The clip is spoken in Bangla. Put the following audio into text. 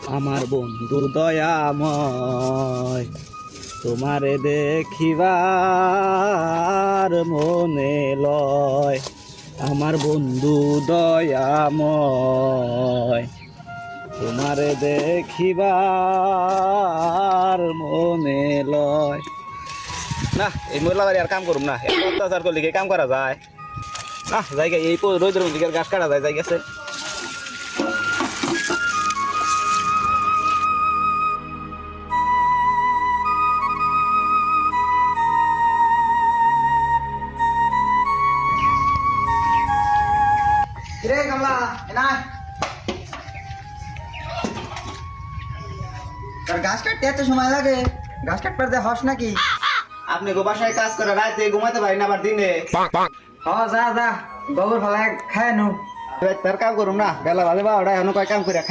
আমার বন্ধু দয়াময়, তোমারে দেখিবার মনে লয়। আমার বন্ধু দয়াময়, তোমারে দেখিবার মনে লয়। না এই মহিলা বাড়ি আর কাম করুম না, এত অত্যাচার করলে কি কাম করা যায়? না জায়গা এই রোদের মধ্যে গাছ কাটা যায়, জায়গা আছে। কিরে কামলা এনাই তার গাছ কাটতে এত সময় লাগে? গাছ কাটবার যে হস নাকি? আপনি গো বাসায় কাজ করে রাতে ঘুমাতে পারেন আবার দিনে? হ যা যা গোবর ফেলায় খায় নু। তার কাম করুম না, বেলা ভালো বা ওটা এখনো কয় কাম করে